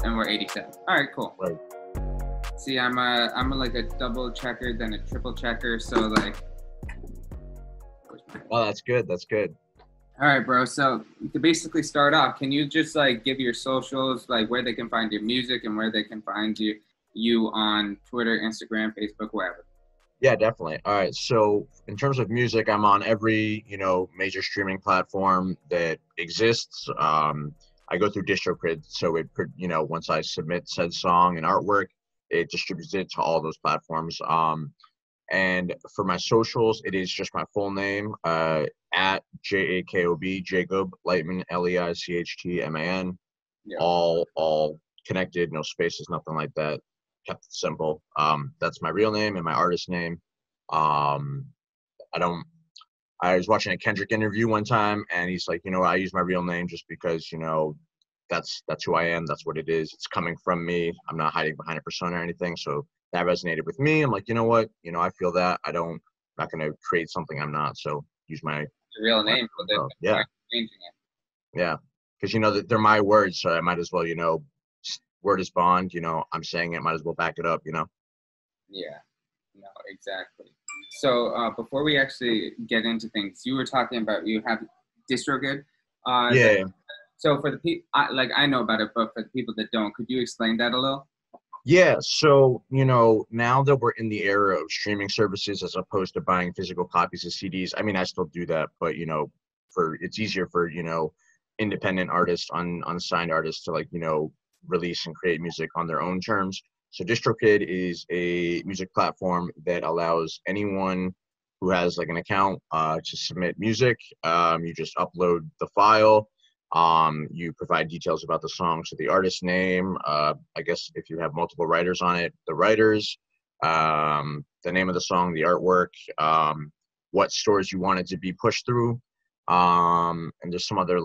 and we're 87. All right, cool. Right. See, I'm like a double checker, then a triple checker. So like, Oh, that's good. That's good. all right, bro. So to basically start off, can you just like give your socials, like where they can find your music and where they can find you on Twitter, Instagram, Facebook, wherever? Yeah, definitely. All right. So in terms of music, I'm on every, major streaming platform that exists. I go through DistroKid. So once I submit said song and artwork, it distributes it to all those platforms. And for my socials, it is just my full name, at JAKOB, Jakob Leichtman, Leichtman, Yeah. all connected, no spaces, nothing like that. Kept it simple. That's my real name and my artist name. Um, I was watching a Kendrick interview one time, and he's like, I use my real name just because, that's who I am. That's what it is. It's coming from me. I'm not hiding behind a persona or anything. So that resonated with me. I'm like, you know what? I feel that. I'm not going to create something I'm not. So use my Your real name, so they're yeah. changing it. Yeah. Because, that they're my words. So I might as well, word is bond. I'm saying it. Might as well back it up, Yeah, no, exactly. So before we actually get into things, you were talking about you have DistroKid. Yeah. So for the people, I know about it, but for the people that don't, could you explain that a little? Yeah, so, now that we're in the era of streaming services as opposed to buying physical copies of CDs, I mean, I still do that, but, it's easier for, independent artists, unsigned artists to release and create music on their own terms. So DistroKid is a music platform that allows anyone who has an account to submit music. You just upload the file. You provide details about the song, so the artist name, I guess if you have multiple writers on it, the writers, the name of the song, the artwork, what stores you want it to be pushed through, and there's some other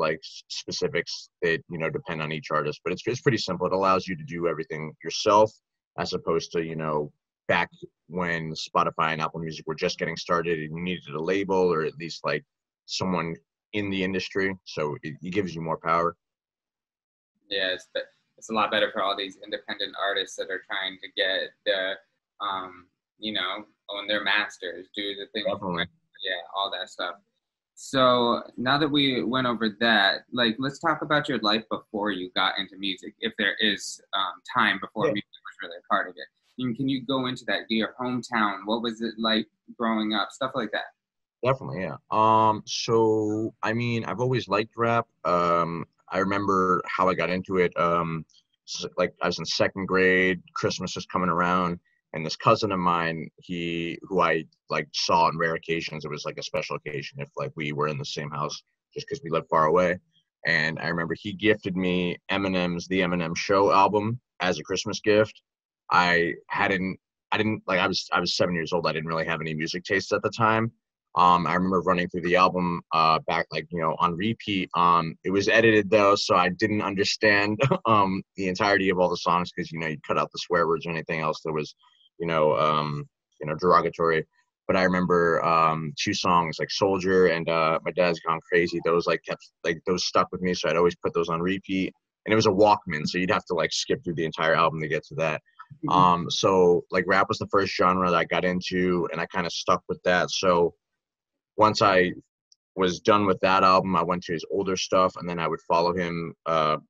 specifics that depend on each artist, but it's pretty simple. It allows you to do everything yourself as opposed to back when Spotify and Apple Music were just getting started and you needed a label or at least someone in the industry, so it gives you more power. Yeah, it's a lot better for all these independent artists that are trying to get the own their masters, do the thing. Definitely. Yeah, all that stuff. So now that we went over that, let's talk about your life before you got into music, if there is time before music was really a part of it. And can you go into that? Your hometown, what was it like growing up, stuff like that? Definitely, yeah. So I mean, I've always liked rap. I remember how I got into it. I was in second grade, Christmas was coming around, and this cousin of mine, who I saw on rare occasions, it was a special occasion if we were in the same house, just because we lived far away. And I remember he gifted me Eminem's The Eminem Show album as a Christmas gift. I was 7 years old. I didn't really have any music taste at the time. I remember running through the album back on repeat. It was edited though, so I didn't understand the entirety of all the songs because you cut out the swear words or anything else that was derogatory. But I remember two songs like Soldier and My Dad's Gone Crazy. Those kept those stuck with me, so I'd always put those on repeat. And it was a Walkman, so you'd have to skip through the entire album to get to that. So rap was the first genre that I got into, and I kind of stuck with that. So once I was done with that album, I went to his older stuff, and then I would follow him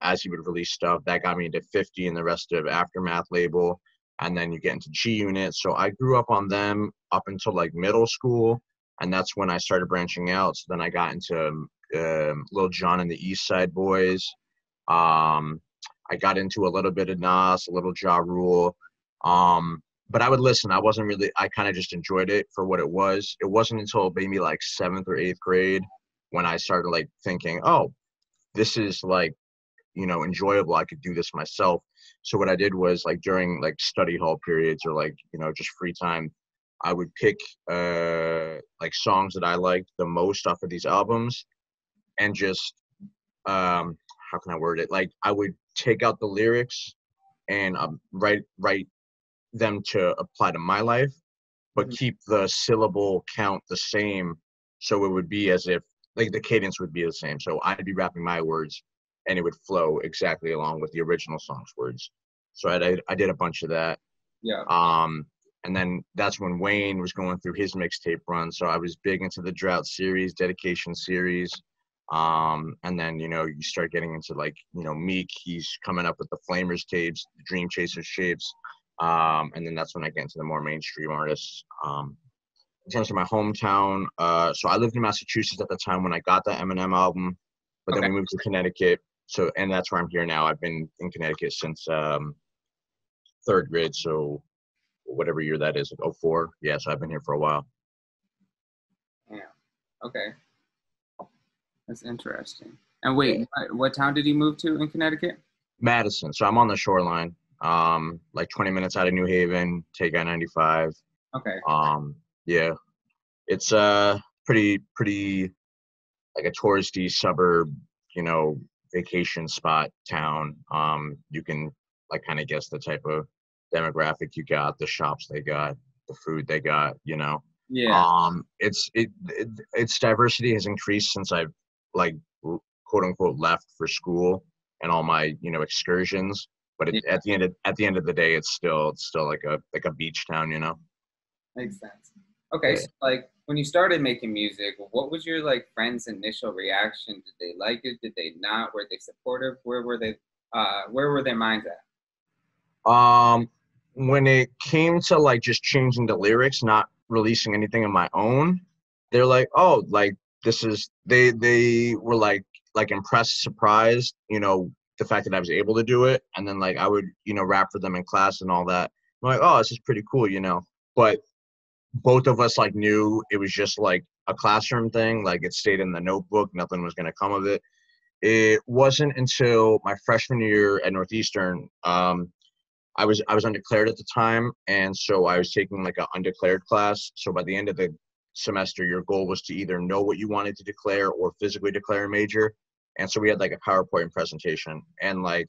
as he would release stuff. That got me into 50 and the rest of Aftermath label, and then you get into G Unit. So I grew up on them up until middle school, and that's when I started branching out. So then I got into Lil Jon and the East Side Boys. I got into a little bit of Nas, a little Ja Rule. But I would listen. I kind of just enjoyed it for what it was. It wasn't until maybe seventh or eighth grade when I started thinking, oh, this is enjoyable. I could do this myself. So what I did was during study hall periods or just free time, I would pick songs that I liked the most off of these albums and just, how can I word it? I would take out the lyrics and write them to apply to my life, but keep the syllable count the same, so it would be as if the cadence would be the same. So I'd be rapping my words, and it would flow exactly along with the original song's words. So I did a bunch of that. Yeah. And then that's when Wayne was going through his mixtape run. So I was big into the Drought series, Dedication series. And then, you know, you start getting into like, you know, Meek, he's coming up with the Flamers tapes, the Dream Chasers shapes. And then that's when I get into the more mainstream artists. In terms of my hometown, so I lived in Massachusetts at the time when I got the Eminem album, but then Okay. we moved to Connecticut. So, and that's where I'm here now. I've been in Connecticut since third grade. So whatever year that is, like 04. Yeah, so I've been here for a while. Yeah. Okay. That's interesting. And wait, Yeah. what town did he move to in Connecticut? Madison. So I'm on the shoreline, like 20 minutes out of New Haven, take I-95. Okay. Yeah, it's pretty like a touristy suburb, you know, vacation spot town. You can like kind of guess the type of demographic you got, the shops they got, the food they got, you know. Yeah. Its diversity has increased since I've like quote unquote left for school and all my, you know, excursions. But Yeah. at the end of the day, it's still like a beach town, you know. Makes sense. Okay, Yeah. so like when you started making music, what was your like friends' initial reaction? Did they like it? Did they not? Were they supportive? Where were their minds at? When it came to like just changing the lyrics, not releasing anything of my own, they're like, oh, like this is they were like impressed, surprised, you know, the fact that I was able to do it. And then like I would, you know, rap for them in class and all that. I'm like, oh, this is pretty cool, you know. But both of us like knew it was just like a classroom thing, like it stayed in the notebook, nothing was gonna come of it. It wasn't until my freshman year at Northeastern, I was undeclared at the time, and so I was taking like an undeclared class. So by the end of the semester, your goal was to either know what you wanted to declare or physically declare a major. And so we had like a PowerPoint presentation, and like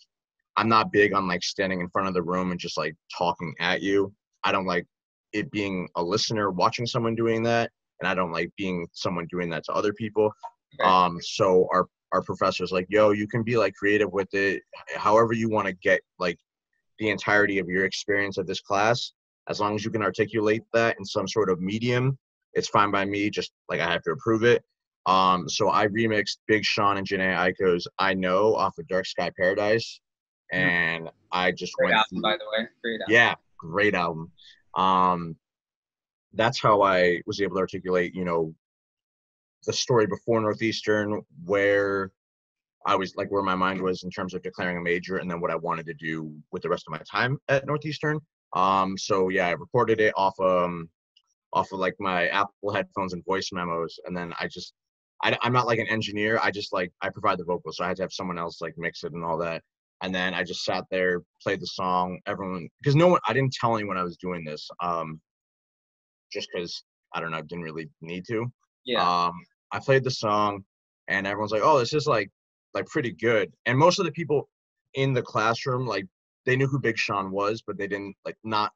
I'm not big on like standing in front of the room and just like talking at you. I don't like it being a listener watching someone doing that, and I don't like being someone doing that to other people. Okay. So our professor's like, yo, you can be like creative with it, however you want to get like the entirety of your experience of this class. As long as you can articulate that in some sort of medium, it's fine by me. Just like I have to approve it. So I remixed Big Sean and Janae Aiko's "I Know" off of Dark Sky Paradise, Hmm. and I just Great went album, through. by the way. Great album. Yeah, great album. Um, that's how I was able to articulate, you know, the story before Northeastern, where I was like where my mind was in terms of declaring a major, and then what I wanted to do with the rest of my time at Northeastern. So yeah, I recorded it off of like my Apple headphones and voice memos, and then I'm not like an engineer. I just like I provide the vocals, so I had to have someone else like mix it and all that. And then I just sat there, played the song. Everyone, because no one, I didn't tell anyone I was doing this, just because I don't know, didn't really need to. Yeah. I played the song, and everyone's like, "Oh, this is like pretty good." And most of the people in the classroom, like they knew who Big Sean was, but they didn't like not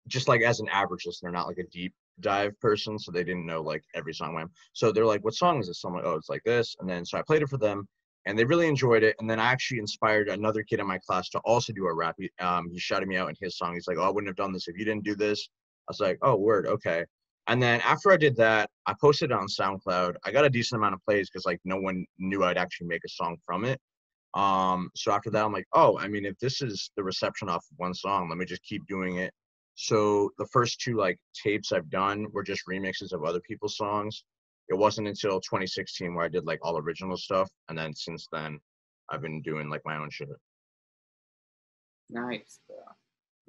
just like as an average listener, not like a deep dive person, so they didn't know like every song went. So they're like, "What song is this?" So I'm like, "Oh, it's like this." And then so I played it for them, and they really enjoyed it. And then I actually inspired another kid in my class to also do a rap. He shouted me out in his song. He's like, "Oh, I wouldn't have done this if you didn't do this." I was like, "Oh, word, okay." And then after I did that, I posted it on SoundCloud. I got a decent amount of plays because like no one knew I'd actually make a song from it. So after that, I'm like, oh, I mean, if this is the reception off one song, let me just keep doing it. So the first two like tapes I've done were just remixes of other people's songs. It wasn't until 2016 where I did like all original stuff, and then since then, I've been doing like my own shit. Nice, bro.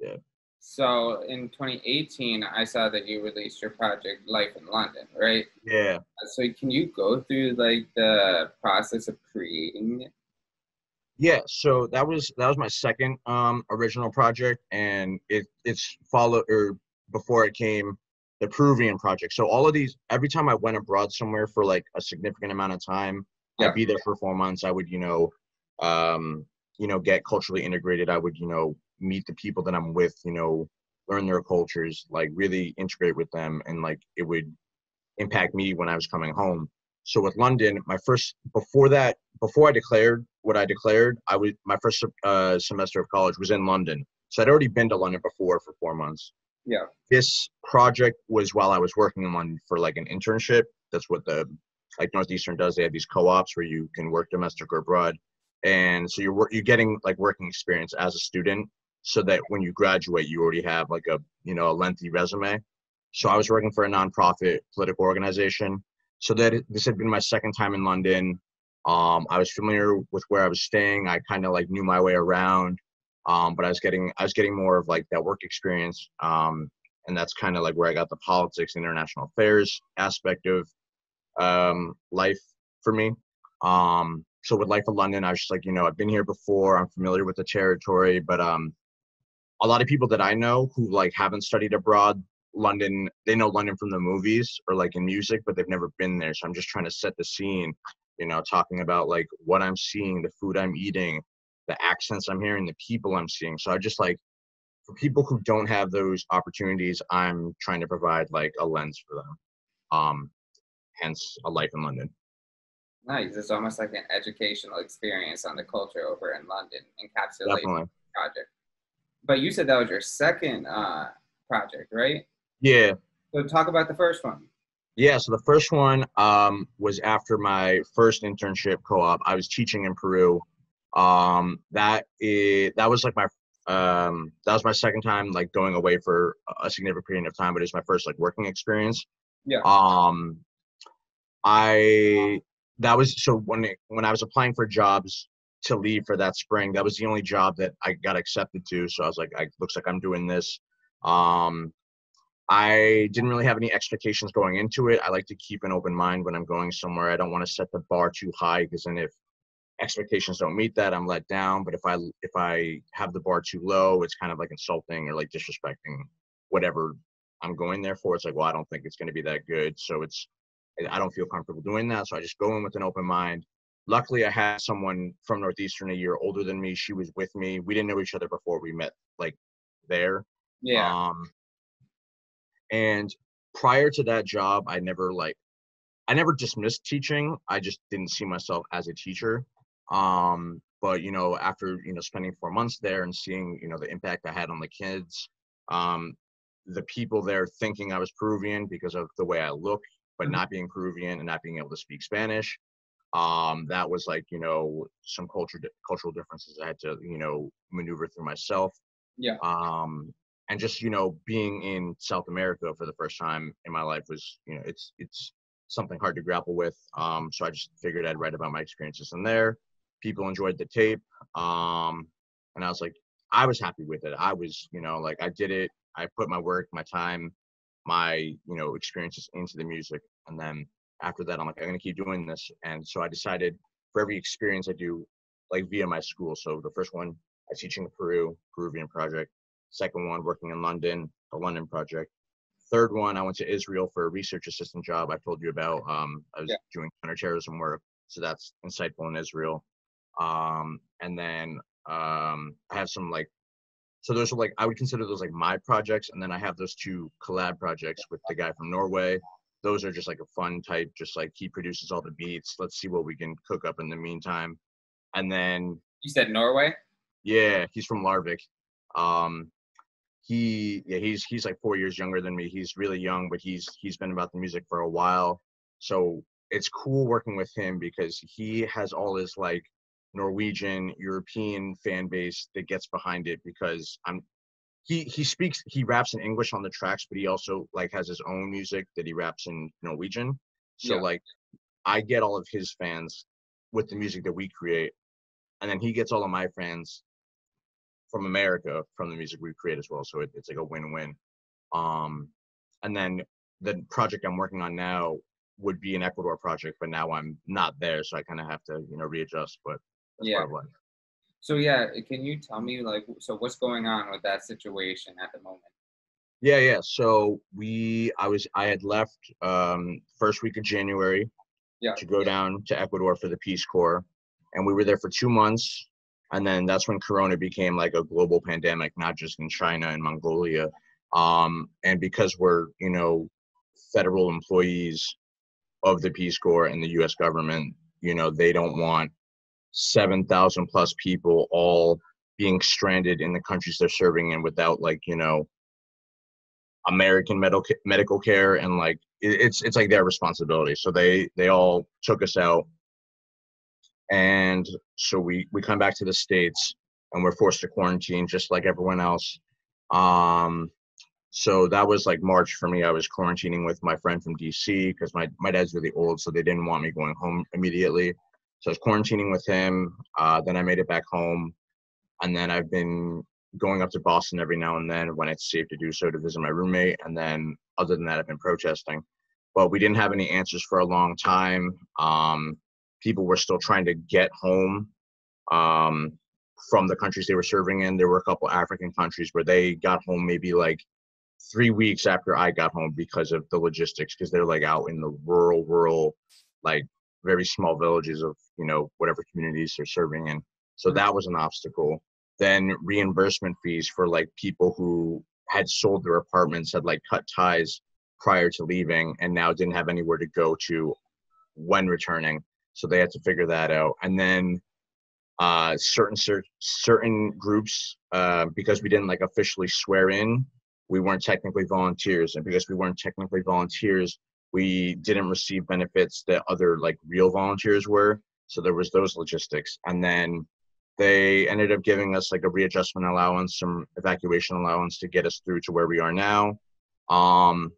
Yeah. So in 2018, I saw that you released your project Life in London, right? Yeah. So can you go through like the process of creating it? Yeah, so that was my second original project, and it's followed or before it came the Peruvian project. So all of these, every time I went abroad somewhere for like a significant amount of time, I'd Yeah. be there for 4 months. I would, get culturally integrated. I would, meet the people that I'm with, learn their cultures, like really integrate with them, and like it would impact me when I was coming home. So with London, before I declared what I declared, my first semester of college was in London. So I'd already been to London before for 4 months. Yeah. This project was while I was working in London for like an internship. That's what like Northeastern does. They have these co-ops where you can work domestic or abroad. And so you're getting like working experience as a student so that when you graduate, you already have like a lengthy resume. So I was working for a nonprofit political organization. So this had been my second time in London. I was familiar with where I was staying. I kind of like knew my way around. But I was getting more of like that work experience. And that's kind of like where I got the politics, international affairs aspect of life for me. So with Life of London, I was just like, I've been here before. I'm familiar with the territory, but a lot of people that I know who like haven't studied abroad, London, they know London from the movies or like in music, but they've never been there. So I'm just trying to set the scene, talking about like what I'm seeing, the food I'm eating, the accents I'm hearing, the people I'm seeing. So I just like, for people who don't have those opportunities, I'm trying to provide like a lens for them. Hence A Life in London. Nice. It's almost like an educational experience on the culture over in London, encapsulated project. But you said that was your second project, right? Yeah. So talk about the first one. Yeah, so the first one was after my first internship co-op. I was teaching in Peru. That was like that was my second time like going away for a significant period of time, but it was my first like working experience. Yeah. That was so when I was applying for jobs to leave for that spring, that was the only job that I got accepted to. So I was like, looks like I'm doing this. I didn't really have any expectations going into it. I like to keep an open mind when I'm going somewhere. I don't want to set the bar too high, because then if expectations don't meet that, I'm let down. But if I have the bar too low, it's kind of like insulting or like disrespecting whatever I'm going there for. It's like, well, I don't think it's going to be that good. So I don't feel comfortable doing that. So I just go in with an open mind. Luckily, I had someone from Northeastern a year older than me. She was with me. We didn't know each other before we met like there. Yeah. And prior to that job, I never dismissed teaching. I just didn't see myself as a teacher. But after spending 4 months there and seeing the impact I had on the kids, the people there thinking I was Peruvian because of the way I look, but not being Peruvian and not being able to speak Spanish, that was like some cultural differences I had to maneuver through myself. Yeah. And just being in South America for the first time in my life was it's something hard to grapple with. So I just figured I'd write about my experiences in there. People enjoyed the tape, and I was like, I was happy with it. I was like, I did it. I put my work, my time, my experiences into the music. And then after that, I'm like, I'm gonna keep doing this. And so I decided for every experience I do, like via my school. So the first one, I was teaching the Peruvian project. Second one, working in London, the London project. Third one, I went to Israel for a research assistant job I told you about. I was doing counterterrorism work, so that's insightful in Israel. And then I have some like, so those are like, I would consider those like my projects. And then I have those 2 collab projects with the guy from Norway. Those are just like a fun type, just like he produces all the beats. Let's see what we can cook up in the meantime. And then you said Norway? Yeah, he's from Larvik. He's like 4 years younger than me. He's really young, but he's been about the music for a while. So it's cool working with him because he has all his like Norwegian, European fan base that gets behind it, because he raps in English on the tracks, but he also like has his own music that he raps in Norwegian. So like I get all of his fans with the music that we create, and then he gets all of my fans from America from the music we create as well. So it's like a win-win. And then the project I'm working on now would be an Ecuador project, but now I'm not there, so I kind of have to readjust. But that's part of life. So can you tell me like, so what's going on with that situation at the moment? Yeah. So I had left first week of January to go down to Ecuador for the Peace Corps, and we were there for 2 months. And then that's when Corona became like a global pandemic, not just in China and Mongolia. And because we're, federal employees, of the Peace Corps and the U.S. government. You know, they don't want 7,000 plus people all being stranded in the countries they're serving in without, like, you know, American medical care, and like it's like their responsibility. So they all took us out, and so we come back to the States, and we're forced to quarantine just like everyone else. Um, so that was like March for me. I was quarantining with my friend from DC because my dad's really old, so they didn't want me going home immediately. So I was quarantining with him. Then I made it back home, and then I've been going up to Boston every now and then when it's safe to do so to visit my roommate. And then other than that, I've been protesting. But we didn't have any answers for a long time. People were still trying to get home from the countries they were serving in. There were a couple African countries where they got home maybe like 3 weeks after I got home because of the logistics, because they're like out in the rural, like very small villages of, you know, whatever communities they're serving in. So that was an obstacle. Then reimbursement fees for like people who had sold their apartments, had like cut ties prior to leaving, and now didn't have anywhere to go to when returning. So they had to figure that out. And then certain groups, because we didn't like officially swear in, we weren't technically volunteers. And because we weren't technically volunteers, we didn't receive benefits that other like real volunteers were. So there was those logistics. And then they ended up giving us like a readjustment allowance, some evacuation allowance to get us through to where we are now. And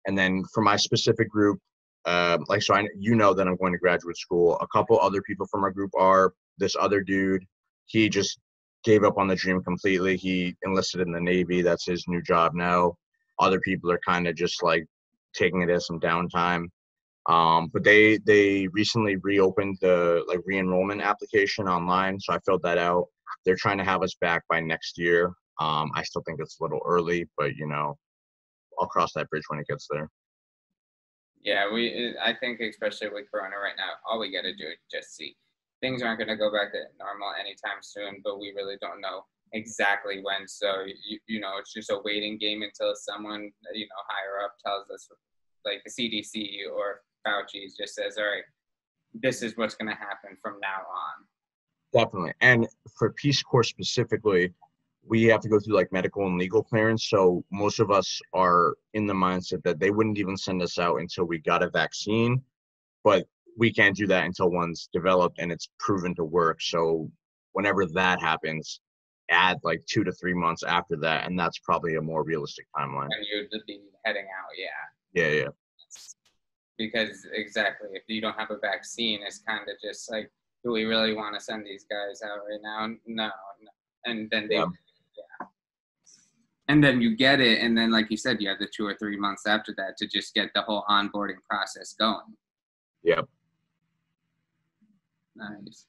then for my specific group, like, so you know that I'm going to graduate school. A couple other people from our group are. This other dude, he just gave up on the dream completely. He enlisted in the Navy. That's his new job now. Other people are kind of just like taking it as some downtime. But they recently reopened the like re-enrollment application online, so I filled that out. They're trying to have us back by next year. I still think it's a little early, but you know, I'll cross that bridge when it gets there. Yeah, I think especially with Corona right now, all we got to do is just see. Things aren't going to go back to normal anytime soon, but we really don't know exactly when. So, you know, it's just a waiting game until someone, you know, higher up tells us, like the CDC or Fauci just says, all right, this is what's going to happen from now on. Definitely. And for Peace Corps specifically, we have to go through like medical and legal clearance. So most of us are in the mindset that they wouldn't even send us out until we got a vaccine, but we can't do that until one's developed and it's proven to work. So whenever that happens, add like 2 to 3 months after that, and that's probably a more realistic timeline. And you'd be heading out, Yeah. Because exactly, if you don't have a vaccine, it's kind of just like, do we really want to send these guys out right now? No. And then they, and then you get it, and then like you said, you have the 2 or 3 months after that to just get the whole onboarding process going. Yep. Nice.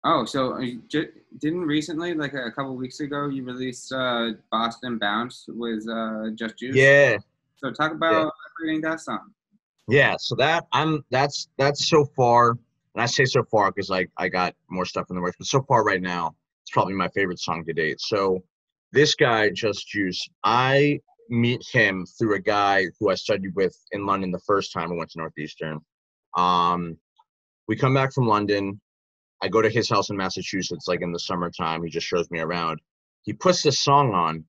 Oh, so didn't recently, like a couple weeks ago, you released Boston Bounce with Just Juice? Yeah. So talk about creating that song. Yeah, so that's so far, and I say so far because like I got more stuff in the works, but so far right now, it's probably my favorite song to date. So this guy, Just Juice, I meet him through a guy who I studied with in London the first time I went to Northeastern. We come back from London. I go to his house in Massachusetts, like in the summertime. He just shows me around. He puts this song on.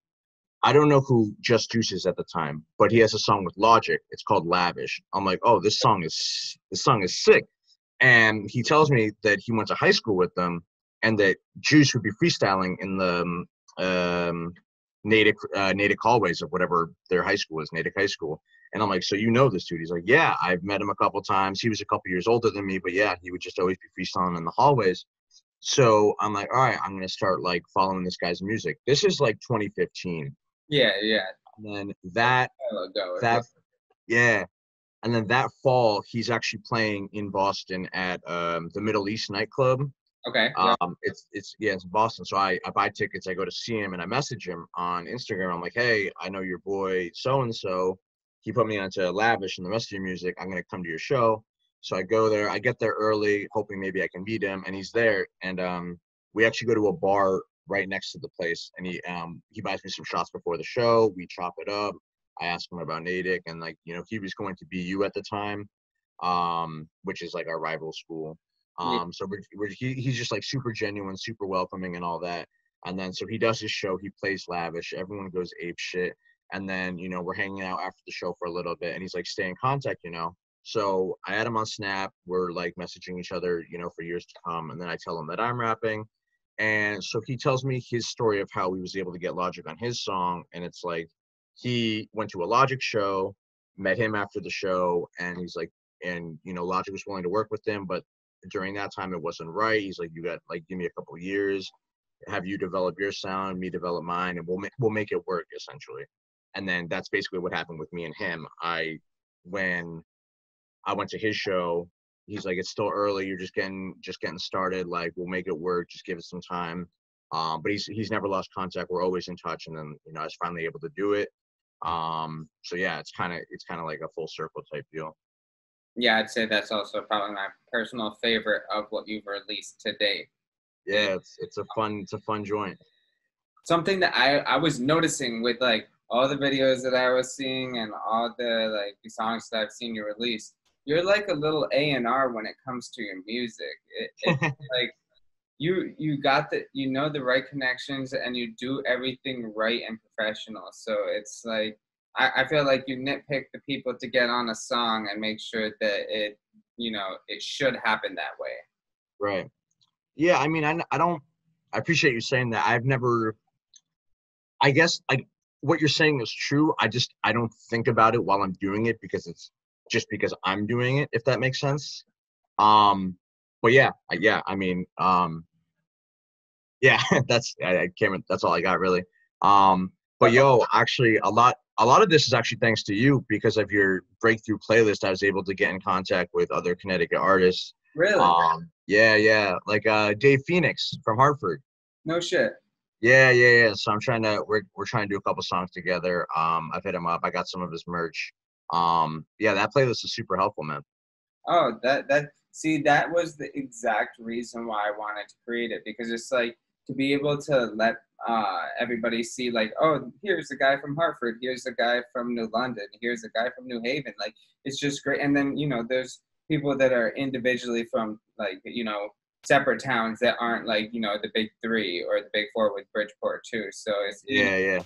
I don't know who Just Juice is at the time, but he has a song with Logic. It's called Lavish. I'm like, oh, this song is sick. And he tells me that he went to high school with them, and that Juice would be freestyling in the Natick hallways of whatever their high school is, Natick High School. And I'm like, so you know this dude? He's like, yeah, I've met him a couple times. He was a couple years older than me, but yeah, he would just always be freestyling in the hallways. So I'm like, all right, I'm going to start like following this guy's music. This is like 2015. Yeah. And then that, and then that fall, he's actually playing in Boston at the Middle East nightclub. Okay. It's in Boston. So I buy tickets. I go to see him, and I message him on Instagram. I'm like, hey, I know your boy so and so. He put me onto Lavish and the rest of your music. I'm gonna come to your show. So I go there. I get there early, hoping maybe I can meet him, and he's there. And we actually go to a bar right next to the place, and he buys me some shots before the show. We chop it up. I ask him about Natick, and like, you know, he was going to BU at the time. which is like our rival school. Yeah. So he's just like super genuine, super welcoming and all that. And then so he does his show, he plays lavish, everyone goes ape shit. And then, you know, we're hanging out after the show for a little bit and he's like, stay in contact, you know. So I add him on Snap, we're like messaging each other, you know, for years to come. And then I tell him that I'm rapping. And so he tells me his story of how he was able to get Logic on his song. And it's like he went to a Logic show, met him after the show, and he's like, and you know, Logic was willing to work with him, but during that time it wasn't right. He's like, you got like give me a couple of years, have you develop your sound, me develop mine, and we'll make it work essentially. And then that's basically what happened with me and him. When I went to his show, he's like, it's still early, you're just getting started, like we'll make it work, just give it some time. But he's never lost contact, we're always in touch, and then you know I was finally able to do it. So yeah, it's kind of like a full circle type deal. Yeah, I'd say that's also probably my personal favorite of what you've released to date. Yeah, it's a fun joint. Something that I was noticing with like all the videos that I was seeing and all the like the songs that I've seen you release, you're like a little A&R when it comes to your music. It's like you got the you know the right connections and you do everything right and professional. So it's like I feel like you nitpick the people to get on a song and make sure that it you know it should happen that way. Right. Yeah, I mean, I don't. I appreciate you saying that. I've never. I guess like what you're saying is true. I don't think about it while I'm doing it because it's just because I'm doing it. If that makes sense. Um, but yeah, yeah. I mean, yeah. I can't. That's all I got really. But yo, actually, a lot of this is actually thanks to you because of your breakthrough playlist. I was able to get in contact with other Connecticut artists. Really? Yeah, like Dave Phoenix from Hartford. No shit. Yeah. So we're trying to do a couple songs together. I've hit him up. I got some of his merch. Yeah, that playlist is super helpful, man. Oh, that see, that was the exact reason why I wanted to create it because it's like to be able to let everybody see like, oh, here's a guy from Hartford, here's a guy from New London, here's a guy from New Haven. Like it's just great. And then you know, there's people that are individually from like you know separate towns that aren't like you know the big three or the big four with Bridgeport too. So it's you know, Yeah.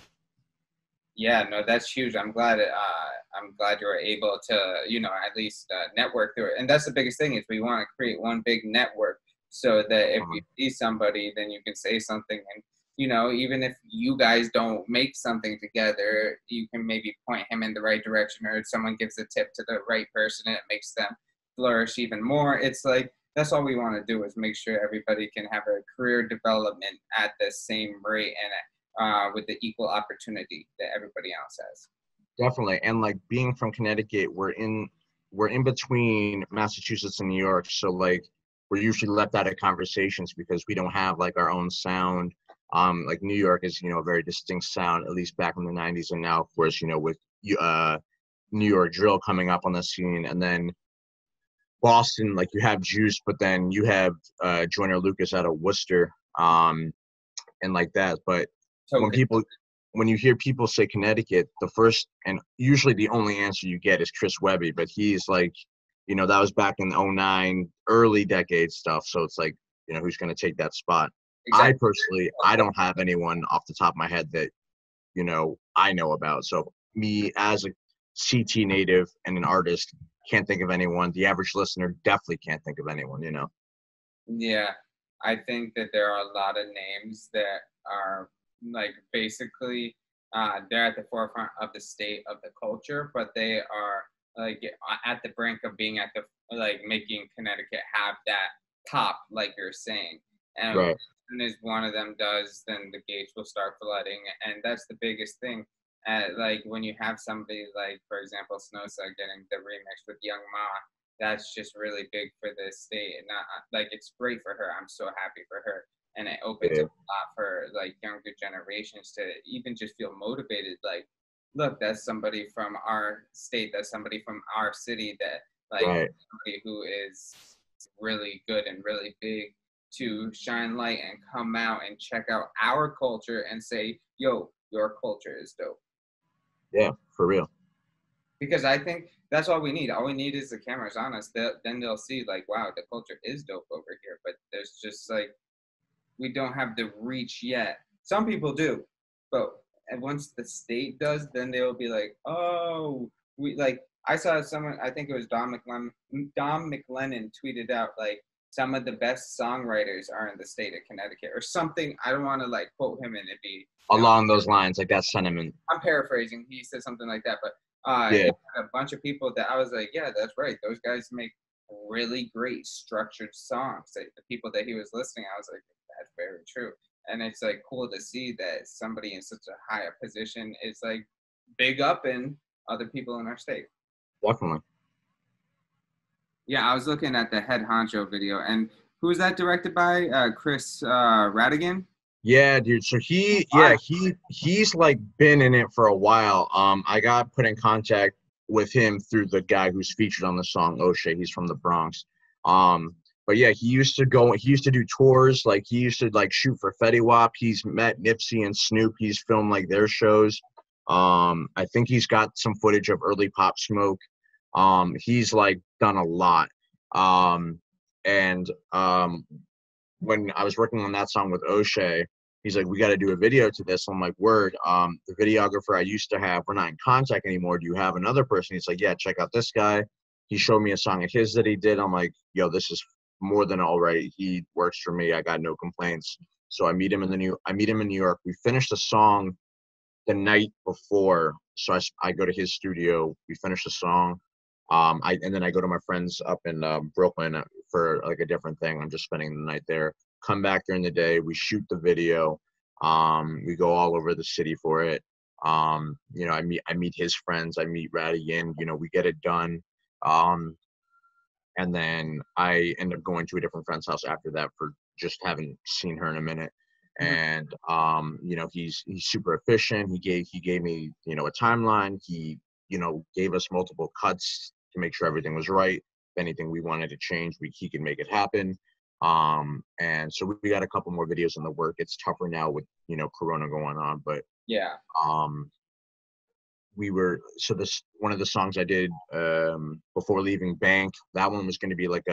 yeah, no, that's huge. I'm glad you were able to, you know, at least network through it. And that's the biggest thing is we want to create one big network so that if you see somebody, then you can say something. And, you know, even if you guys don't make something together, you can maybe point him in the right direction or someone gives a tip to the right person and it makes them flourish even more. It's like, that's all we want to do is make sure everybody can have a career development at the same rate and with the equal opportunity that everybody else has. Definitely. And like being from Connecticut, we're in between Massachusetts and New York. So like we're usually left out of conversations because we don't have like our own sound. Like New York is, you know, a very distinct sound, at least back in the 90s. And now, of course, you know, with New York drill coming up on the scene. And then Boston, like you have Juice, but then you have Joyner Lucas out of Worcester, and like that. But when Totally. people when you hear people say Connecticut, the first and usually the only answer you get is Chris Webby, but he's like, you know, that was back in '09, early decade stuff. So it's like, you know, who's going to take that spot? I Exactly. personally, I don't have anyone off the top of my head that, you know, I know about. So me as a CT native and an artist can't think of anyone. The average listener definitely can't think of anyone, you know? Yeah, I think that there are a lot of names that are like basically they're at the forefront of the state of the culture, but they are like at the brink of being at the like making Connecticut have that pop, like you're saying. And Right. as soon as one of them does, then the gates will start flooding, and that's the biggest thing. Like when you have somebody like, for example, Snowsa getting the remix with Young Ma, that's just really big for the state and not like it's great for her. I'm so happy for her and it opens Yeah. up a lot for like younger generations to even just feel motivated like look, that's somebody from our state, that's somebody from our city that like Right. somebody who is really good and really big to shine light and come out and check out our culture and say yo, your culture is dope. Yeah, for real. Because I think that's all we need. All we need is the cameras on us. Then they'll see like, wow, the culture is dope over here. But there's just like, we don't have the reach yet. Some people do, but once the state does, then they will be like, oh, we like. I saw someone. I think it was Dom McLennan tweeted out like some of the best songwriters are in the state of Connecticut or something. I don't want to like quote him and it be along those lines, like that sentiment. I'm paraphrasing. He said something like that, but Yeah. it had a bunch of people that I was like, yeah, that's right. Those guys make really great structured songs. Like, the people that he was listening, I was like, that's very true. And it's like cool to see that somebody in such a high position is like big up in other people in our state. Definitely. Yeah, I was looking at the Head Honcho video, and who is that directed by? Chris Radigan. Yeah, dude. So he's like been in it for a while. I got put in contact with him through the guy who's featured on the song O'Shea. He's from the Bronx. But yeah, he used to do tours. Like he used to like shoot for Fetty Wap. He's met Nipsey and Snoop. He's filmed like their shows. I think he's got some footage of early Pop Smoke. He's like done a lot. When I was working on that song with O'Shea, he's like, we got to do a video to this. I'm like, word. The videographer I used to have, we're not in contact anymore. Do you have another person? He's like, yeah, check out this guy. He showed me a song of his that he did. I'm like, yo, this is more than all right. He works for me. I got no complaints. So I meet him in New York. We finished the song the night before. So I go to his studio. We finish the song. And then I go to my friends up in Brooklyn for like a different thing. I'm just spending the night there. Come back during the day. We shoot the video. We go all over the city for it. I meet his friends. I meet Radigan. We get it done. And then I end up going to a different friend's house after that for just haven't seen her in a minute. And he's super efficient. He gave me a timeline. He gave us multiple cuts to make sure everything was right. If anything we wanted to change, he could make it happen. And so we got a couple more videos in the work. It's tougher now with Corona going on, but yeah. This one of the songs I did before leaving Bank. That one was going to be like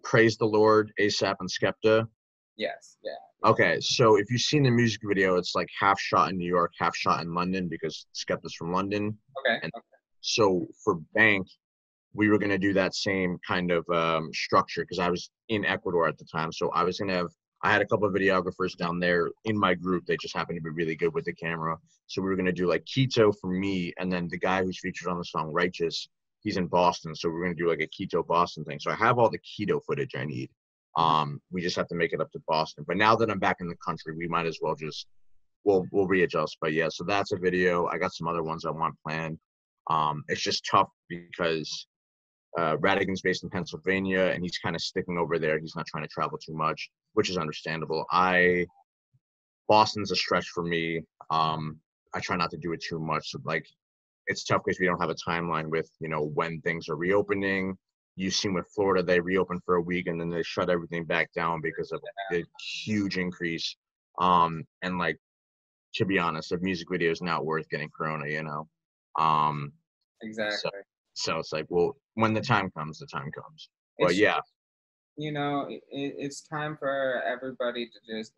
Praise the Lord, ASAP and Skepta. Yes. Yeah. Okay, so if you've seen the music video, it's like half shot in New York, half shot in London because Skepta's from London. Okay. So for Bank, we were going to do that same kind of structure because I was in Ecuador at the time. So I had a couple of videographers down there in my group. They just happened to be really good with the camera. So we were going to do like Quito for me, and then the guy who's featured on the song Righteous, he's in Boston. So we're going to do like a Quito Boston thing. So I have all the Quito footage I need. We just have to make it up to Boston. But now that I'm back in the country, we might as well we'll readjust. But yeah, so that's a video. I got some other ones I want planned. It's just tough because Radigan's based in Pennsylvania and he's kind of sticking over there. He's not trying to travel too much, which is understandable. Boston's a stretch for me. I try not to do it too much. So, like, it's tough because we don't have a timeline with, when things are reopening. You've seen with Florida, they reopened for a week and then they shut everything back down because of the huge increase. And like, to be honest, a music video is not worth getting Corona, Exactly. So it's like, well, when the time comes, the time comes. But yeah. It's time for everybody to just,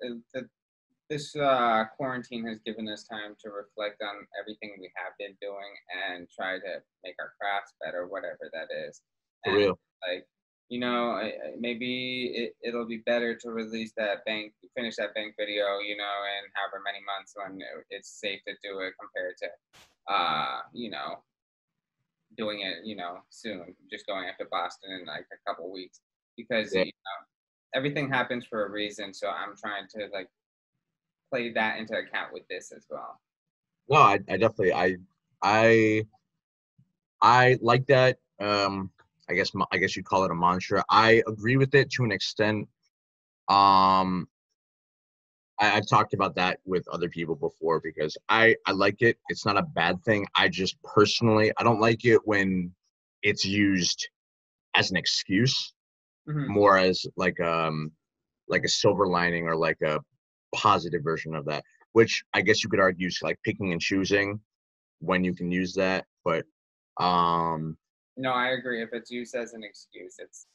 this quarantine has given us time to reflect on everything we have been doing and try to make our crafts better, whatever that is. For real. Like, maybe it'll be better to finish that Bank video, in however many months when it's safe to do it compared to, doing it, soon, just going after Boston in like a couple weeks because, everything happens for a reason. So I'm trying to like play that into account with this as well. No, I definitely, I like that. I guess you'd call it a mantra. I agree with it to an extent. I've talked about that with other people before because I like it. It's not a bad thing. I just personally, I don't like it when it's used as an excuse, more as like a silver lining or like a positive version of that, which I guess you could argue is like picking and choosing. when you can use that. But No, I agree. If it's used as an excuse, it's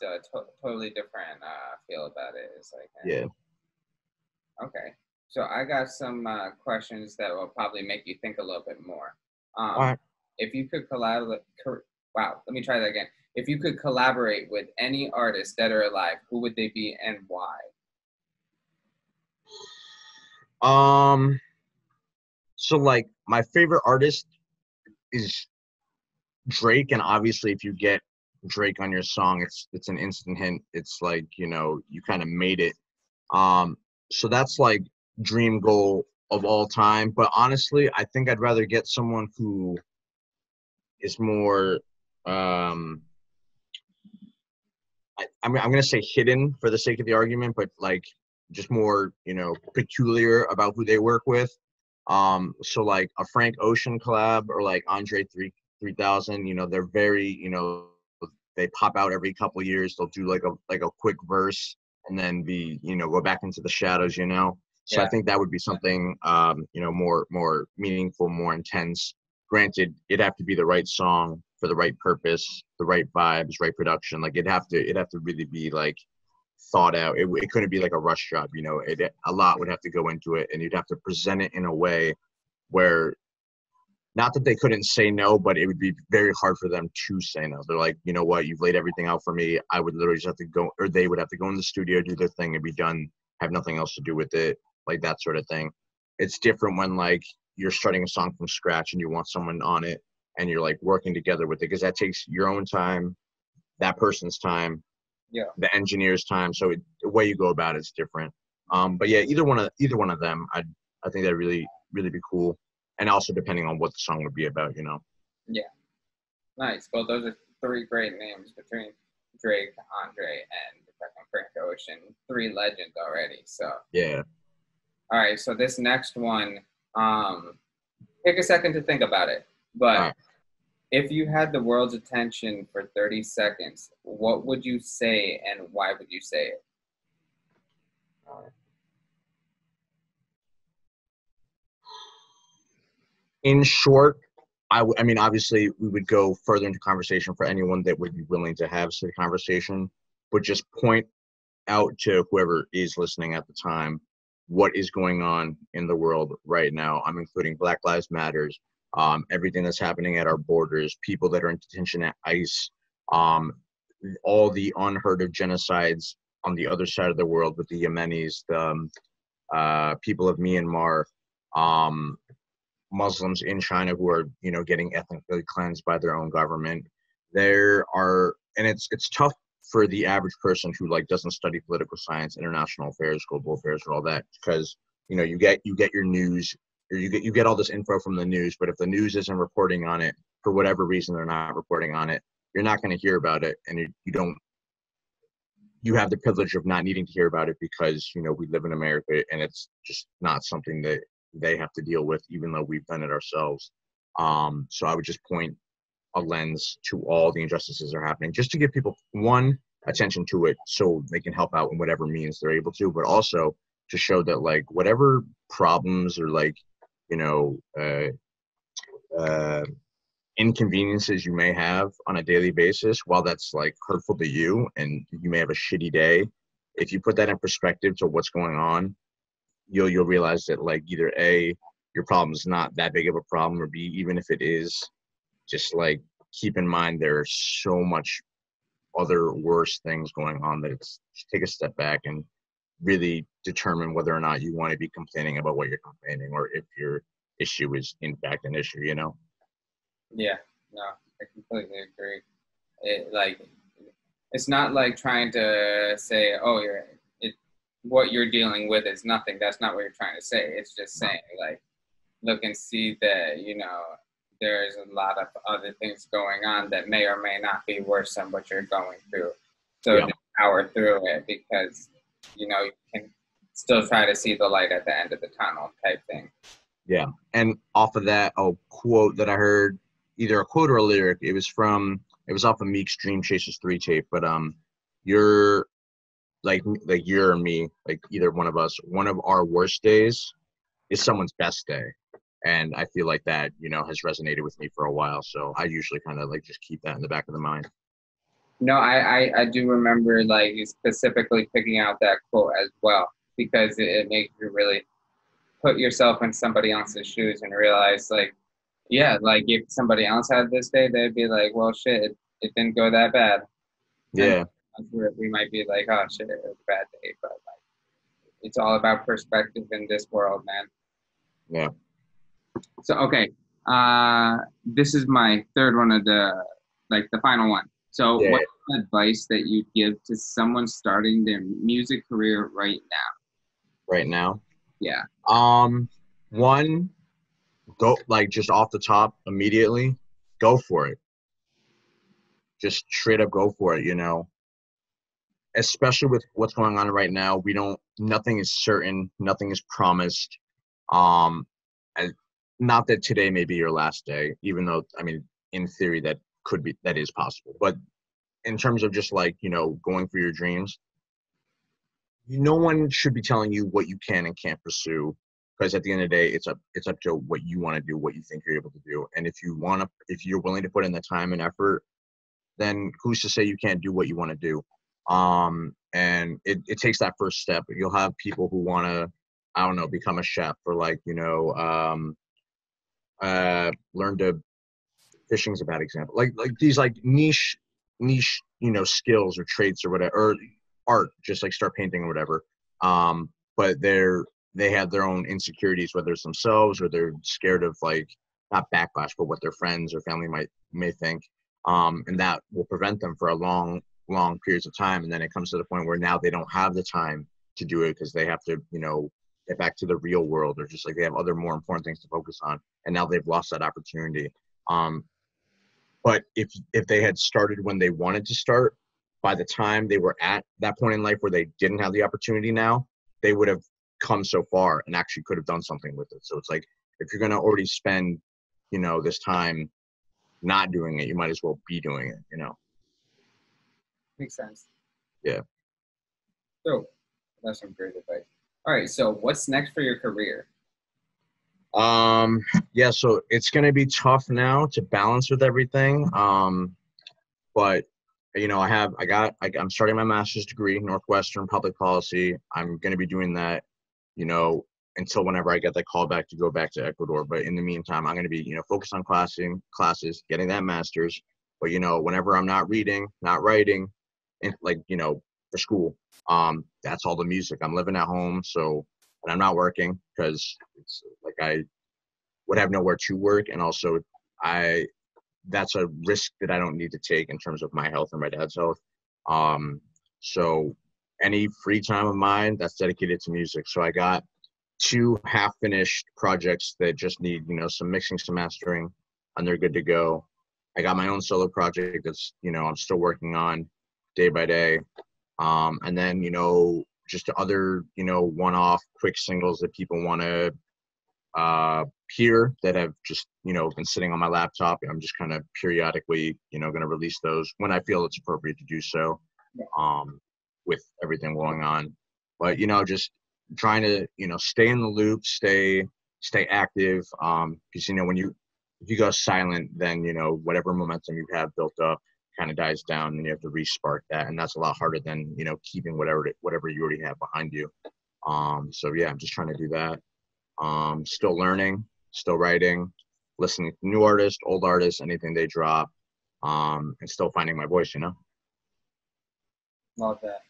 a totally different feel about it. It's like, yeah. okay. So I got some questions that will probably make you think a little bit more. All right. If you could collaborate, wow, let me try that again. If you could collaborate with any artist dead or alive, who would they be and why? So like my favorite artist is Drake, and obviously if you get Drake on your song, it's an instant hit. It's like, you know, you kind of made it. So that's like dream goal of all time. But honestly, I think I'd rather get someone who is more I'm gonna say hidden for the sake of the argument, but like just more, you know, peculiar about who they work with. So like a Frank Ocean collab or like Andre 3000, you know, they're very, you know, they pop out every couple of years. They'll do like a quick verse and then be, you know, go back into the shadows, you know. So I Yeah, think that would be something you know, more meaningful, more intense. Granted, it'd have to be the right song for the right purpose, the right vibes, right production. Like it'd have to really be like thought out. It couldn't be like a rush job, you know. A lot would have to go into it, and you'd have to present it in a way where, not that they couldn't say no, but it would be very hard for them to say no. They're like, you know what, you've laid everything out for me. I would literally just have to go, or they would have to go in the studio, do their thing, and be done. Have nothing else to do with it, like that sort of thing. It's different when like you're starting a song from scratch and you want someone on it, and you're like working together with it, because that takes your own time, that person's time, yeah, the engineer's time. So the way you go about it's different. But yeah, either one of them, I think that really be cool. And also depending on what the song would be about, you know. yeah. Nice. Well, those are three great names between Drake, Andre, and fucking Frank Ocean. Three legends already. So, Yeah. all right. So this next one, take a second to think about it. All But right. if you had the world's attention for 30 seconds, what would you say and why would you say it? In short, I mean, obviously, we would go further into conversation for anyone that would be willing to have such a conversation, but just point out to whoever is listening at the time what is going on in the world right now. I'm including Black Lives Matters, everything that's happening at our borders, people that are in detention at ICE, um, all the unheard of genocides on the other side of the world with the Yemenis, the people of Myanmar, um, Muslims in China who are, you know, getting ethnically cleansed by their own government. There are, and it's tough for the average person who like doesn't study political science, international affairs, global affairs, or all that, because you know you get your news, or you get all this info from the news, but if the news isn't reporting on it for whatever reason they're not reporting on it, you're not going to hear about it, and you don't, you have the privilege of not needing to hear about it because, you know, we live in America and it's just not something that they have to deal with, even though we've done it ourselves. So I would just point a lens to all the injustices that are happening, just to give people one, attention to it so they can help out in whatever means they're able to, but also to show that like whatever problems or like, you know, uh, inconveniences you may have on a daily basis, while that's like hurtful to you and you may have a shitty day, if you put that in perspective to what's going on, you'll realize that like either A, your problem is not that big of a problem, or B, even if it is, just like keep in mind there's so much other worse things going on that it's just take a step back and really determine whether or not you want to be complaining about what you're complaining, or if your issue is in fact an issue, you know. Yeah, no, I completely agree. It like it's not like trying to say, oh, what you're dealing with is nothing. That's not what you're trying to say. It's just saying like, look and see that, you know, there's a lot of other things going on that may or may not be worse than what you're going through. So Yeah. just power through it, because, you know, you can still try to see the light at the end of the tunnel type thing. Yeah. And off of that, a quote that I heard, either a quote or a lyric, it was off of Meek's Dream Chasers 3 tape, but you're like you're or me, like either one of us, one of our worst days is someone's best day. And I feel like that, you know, has resonated with me for a while. So I usually kind of like just keep that in the back of the mind. No, I do remember like specifically picking out that quote as well because it makes you really put yourself in somebody else's shoes and realize like, yeah, like if somebody else had this day, they'd be like, well, shit, it didn't go that bad. And Yeah. we might be like, oh, shit, it was a bad day. But like, it's all about perspective in this world, man. Yeah. So, okay, this is my third one of the final one. So, Yeah. what's the advice that you give to someone starting their music career right now? Right now. Yeah. One, go like just off the top immediately, go for it. Just straight up go for it, you know. Especially with what's going on right now, nothing is certain, nothing is promised. Um, and not that today may be your last day, even though, I mean, in theory, that is possible. But in terms of just like, you know, going for your dreams, no one should be telling you what you can and can't pursue, because at the end of the day, it's up to what you want to do, what you think you're able to do. And if you're willing to put in the time and effort, then who's to say you can't do what you want to do? And it takes that first step. You'll have people who want to, I don't know, become a chef, or like, you know, learn to, fishing's a bad example. Like these like niche, you know, skills or traits or whatever, or art, just like start painting or whatever. But they have their own insecurities, whether it's themselves or they're scared of like, not backlash, but what their friends or family may think. And that will prevent them for a long periods of time. And then it comes to the point where now they don't have the time to do it because they have to, you know, get back to the real world, or just like they have other more important things to focus on. And now they've lost that opportunity. But if they had started when they wanted to start, by the time they were at that point in life where they didn't have the opportunity now, they would have come so far and actually could have done something with it. So it's like, if you're going to already spend, you know, this time not doing it, you might as well be doing it, you know? Makes sense. Yeah. So, that's some great advice. All right, so what's next for your career? Yeah, so it's going to be tough now to balance with everything. But you know, I'm starting my master's degree, Northwestern Public Policy. I'm going to be doing that, you know, until whenever I get that call back to go back to Ecuador. But in the meantime, I'm going to be, you know, focused on classes, getting that master's. But, you know, whenever I'm not reading, not writing, and like, you know, for school, that's all the music. I'm living at home. So, and I'm not working because it's like I would have nowhere to work. And also I, that's a risk that I don't need to take in terms of my health or my dad's health. So any free time of mine that's dedicated to music. So I got 2 half-finished projects that just need, you know, some mixing, some mastering, and they're good to go. I got my own solo project that's, you know, I'm still working on day by day. And then, you know, just other, you know, one-off quick singles that people want to hear that have just, you know, been sitting on my laptop. I'm just kind of periodically, you know, going to release those when I feel it's appropriate to do so, with everything going on. But, you know, just trying to, you know, stay in the loop, stay active. Because, you know, if you go silent, then, you know, whatever momentum you have built up kind of dies down, and you have to re-spark that. And that's a lot harder than, you know, keeping whatever you already have behind you. So yeah, I'm just trying to do that. Still learning, still writing, listening to new artists, old artists, anything they drop, and still finding my voice, you know? Love that.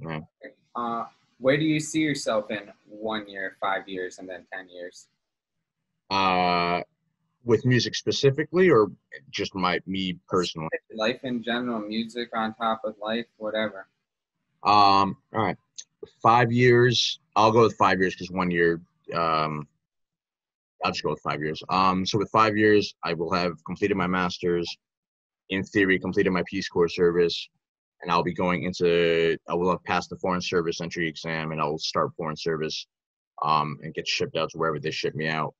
Yeah. Where do you see yourself in 1 year, 5 years, and then 10 years? With music specifically, or just me personally? Life in general, music on top of life, whatever. All right. 5 years, I'll go with 5 years because 1 year, I'll just go with 5 years. So with 5 years, I will have completed my master's, in theory, completed my Peace Corps service, and I will have passed the foreign service entry exam, and I will start foreign service, and get shipped out to wherever they ship me out.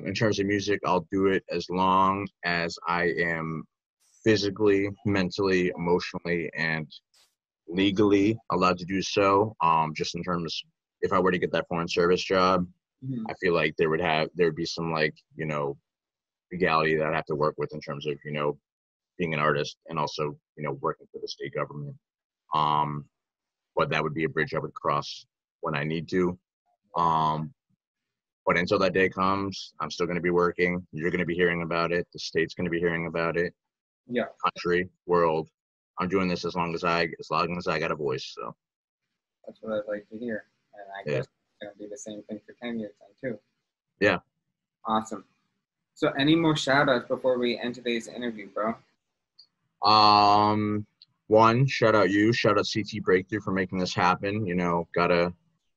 In terms of music, I'll do it as long as I am physically, mentally, emotionally, and legally allowed to do so. Just in terms, if I were to get that foreign service job, Mhm. I feel like there'd be some like, you know, legality that I have to work with in terms of, you know, being an artist and also, you know, working for the state government. But that would be a bridge I would cross when I need to. But until that day comes, I'm still going to be working. You're going to be hearing about it. The state's going to be hearing about it. Yeah, Country, world. I'm doing this as long as I got a voice. So that's what I'd like to hear. And I yeah, guess it's going to be the same thing for 10 years then, too. yeah. Awesome. So any more shout outs before we end today's interview, bro? One, shout out CT Breakthrough for making this happen. You know, gotta,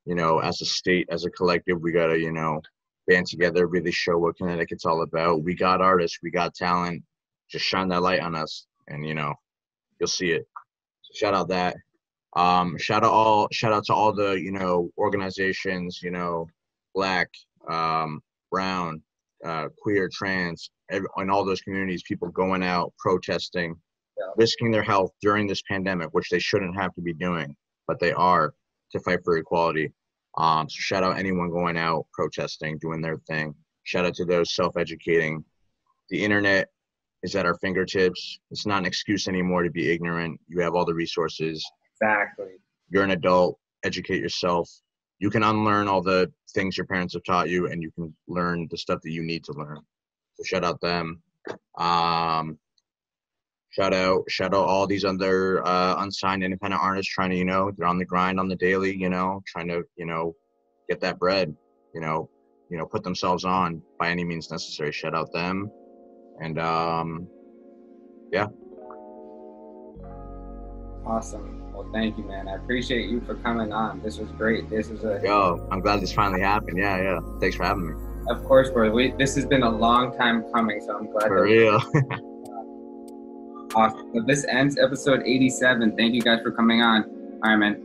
you know, as a state, as a collective, we gotta, you know, band together, really show what Connecticut's all about. We got artists, we got talent. Just shine that light on us, and you know, you'll see it. So shout out that. Shout out to all the, you know, organizations, you know, Black, brown, queer, trans, in all those communities, people going out, protesting, risking their health during this pandemic, which they shouldn't have to be doing, but they are, to fight for equality. So shout out anyone going out, protesting, doing their thing. Shout out to those self-educating. The internet is at our fingertips. It's not an excuse anymore to be ignorant. You have all the resources. Exactly. You're an adult. Educate yourself. You can unlearn all the things your parents have taught you, and you can learn the stuff that you need to learn. So shout out them. Shout out all these other unsigned independent artists trying to, you know, they're on the grind on the daily, you know, trying to, you know, get that bread, you know, put themselves on by any means necessary. Shout out them. And yeah. Awesome. Well, thank you, man. I appreciate you for coming on. This was great. Yo, I'm glad this finally happened. Yeah. Thanks for having me. Of course, bro. This has been a long time coming, so I'm glad. For real. Awesome. So this ends episode 87. Thank you guys for coming on. All right, man.